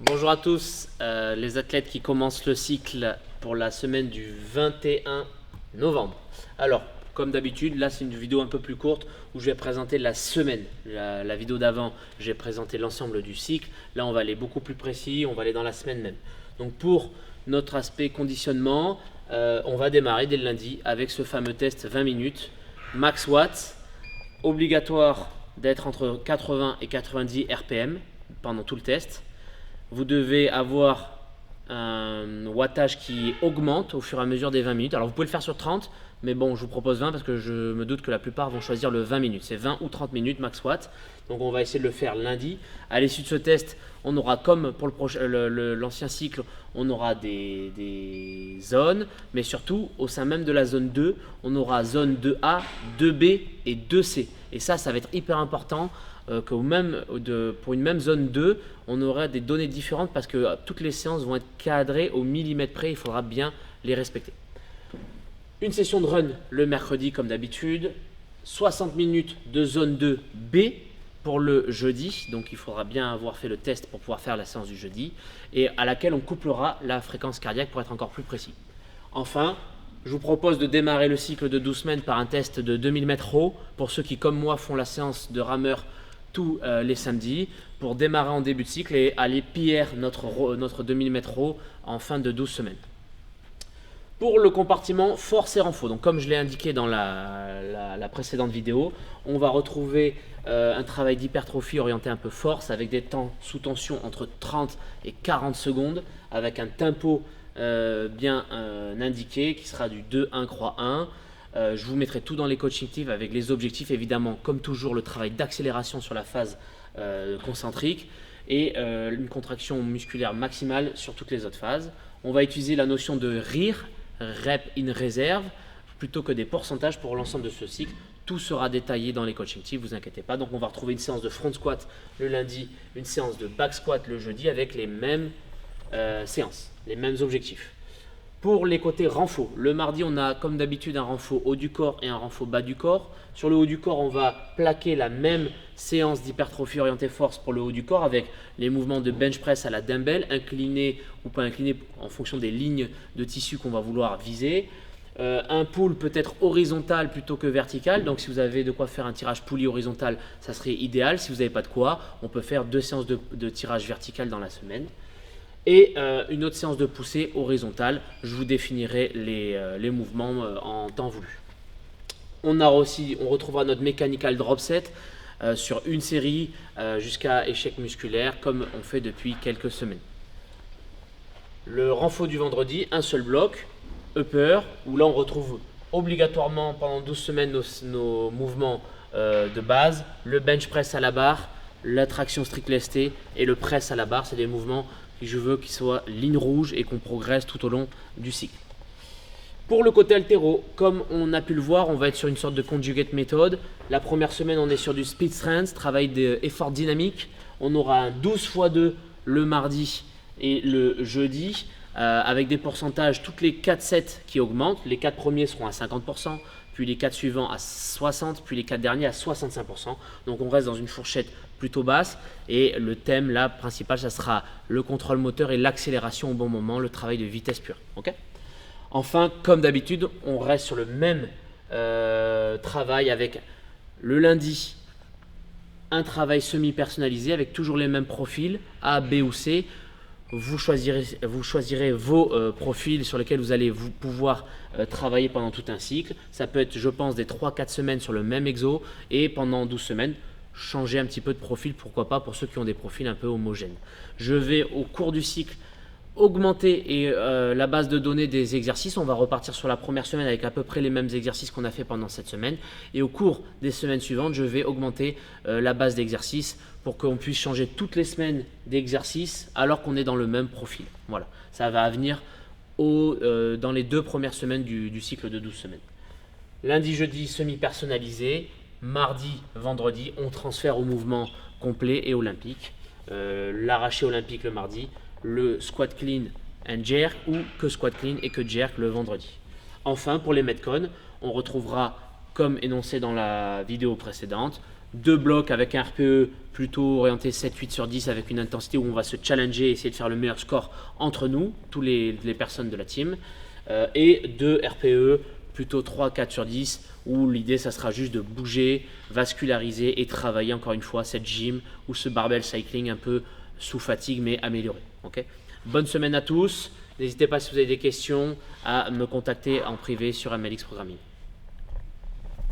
Bonjour à tous, les athlètes qui commencent le cycle pour la semaine du 21 novembre. Alors, comme d'habitude, là c'est une vidéo un peu plus courte où je vais présenter la semaine. La vidéo d'avant, j'ai présenté l'ensemble du cycle. Là, on va aller beaucoup plus précis, on va aller dans la semaine même. Donc pour notre aspect conditionnement, on va démarrer dès le lundi avec ce fameux test 20 minutes, max watts, obligatoire d'être entre 80 et 90 RPM pendant tout le test. Vous devez avoir un wattage qui augmente au fur et à mesure des 20 minutes. Alors vous pouvez le faire sur 30, mais bon, je vous propose 20 parce que je me doute que la plupart vont choisir le 20 minutes. C'est 20 ou 30 minutes max watt. Donc on va essayer de le faire lundi. À l'issue de ce test, on aura comme pour l'ancien cycle, on aura des zones, mais surtout au sein même de la zone 2, on aura zone 2A, 2B et 2C. Et ça va être hyper important. Pour une même zone 2, on aura des données différentes parce que toutes les séances vont être cadrées au millimètre près, il faudra bien les respecter. Une session de run le mercredi comme d'habitude, 60 minutes de zone 2B pour le jeudi, donc il faudra bien avoir fait le test pour pouvoir faire la séance du jeudi, et à laquelle on couplera la fréquence cardiaque pour être encore plus précis. Enfin, je vous propose de démarrer le cycle de 12 semaines par un test de 2000 mètres haut pour ceux qui, comme moi, font la séance de rameur tous les samedis pour démarrer en début de cycle et aller piller notre 2000 mètres haut en fin de 12 semaines. Pour le compartiment force et renfort, donc comme je l'ai indiqué dans la précédente vidéo, on va retrouver un travail d'hypertrophie orienté un peu force avec des temps sous tension entre 30 et 40 secondes avec un tempo bien indiqué qui sera du 2-1 croix 1. Je vous mettrai tout dans les coaching tips avec les objectifs, évidemment, comme toujours, le travail d'accélération sur la phase concentrique et une contraction musculaire maximale sur toutes les autres phases. On va utiliser la notion de RIR, Rep in Reserve, plutôt que des pourcentages pour l'ensemble de ce cycle. Tout sera détaillé dans les coaching tips, vous inquiétez pas. Donc on va retrouver une séance de front squat le lundi, une séance de back squat le jeudi avec les mêmes séances, les mêmes objectifs. Pour les côtés renfort, le mardi, on a comme d'habitude un renfort haut du corps et un renfort bas du corps. Sur le haut du corps, on va plaquer la même séance d'hypertrophie orientée force pour le haut du corps avec les mouvements de bench press à la dumbbell, incliné ou pas incliné en fonction des lignes de tissu qu'on va vouloir viser. Un pull peut être horizontal plutôt que vertical, donc si vous avez de quoi faire un tirage poulie horizontal, ça serait idéal. Si vous n'avez pas de quoi, on peut faire 2 séances de tirage vertical dans la semaine. Et une autre séance de poussée horizontale, je vous définirai les mouvements en temps voulu. On retrouvera notre mechanical drop set sur une série jusqu'à échec musculaire comme on fait depuis quelques semaines. Le renfort du vendredi, un seul bloc, upper, où là on retrouve obligatoirement pendant 12 semaines nos mouvements de base, le bench press à la barre, la traction strict lestée et le press à la barre, c'est des mouvements que je veux qu'ils soient ligne rouge et qu'on progresse tout au long du cycle. Pour le côté haltéro, comme on a pu le voir, on va être sur une sorte de conjugate méthode. La première semaine, on est sur du speed strength, travail d'effort dynamique. On aura un 12 x 2 le mardi et le jeudi, avec des pourcentages toutes les 4 sets qui augmentent. Les 4 premiers seront à 50%, puis les 4 suivants à 60%, puis les 4 derniers à 65%. Donc on reste dans une fourchette plutôt basse et le thème là principal, ça sera le contrôle moteur et l'accélération au bon moment, le travail de vitesse pure. Okay, enfin, comme d'habitude, on reste sur le même travail avec le lundi un travail semi-personnalisé avec toujours les mêmes profils A, B ou C. Vous choisirez vos profils sur lesquels vous allez pouvoir travailler pendant tout un cycle. Ça peut être, je pense, des 3-4 semaines sur le même exo et pendant 12 semaines, changer un petit peu de profil, pourquoi pas, pour ceux qui ont des profils un peu homogènes. Je vais, au cours du cycle, augmenter la base de données des exercices. On va repartir sur la première semaine avec à peu près les mêmes exercices qu'on a fait pendant cette semaine. Et au cours des semaines suivantes, je vais augmenter la base d'exercices pour qu'on puisse changer toutes les semaines d'exercices alors qu'on est dans le même profil. Voilà, ça va venir dans les 2 premières semaines du cycle de 12 semaines. Lundi, jeudi, semi-personnalisé. Mardi, vendredi, on transfère au mouvement complet et olympique. L'arraché olympique le mardi, le squat clean and jerk ou que squat clean et que jerk le vendredi. Enfin, pour les metcon, on retrouvera, comme énoncé dans la vidéo précédente, 2 blocs avec un RPE plutôt orienté 7-8 sur 10 avec une intensité où on va se challenger, essayer de faire le meilleur score entre nous, tous les personnes de la team. Et 2 RPE plutôt 3-4 sur 10 où l'idée ça sera juste de bouger, vasculariser et travailler encore une fois cette gym ou ce barbell cycling un peu sous fatigue mais amélioré. Okay. Bonne semaine à tous. N'hésitez pas si vous avez des questions à me contacter en privé sur MLX Programming.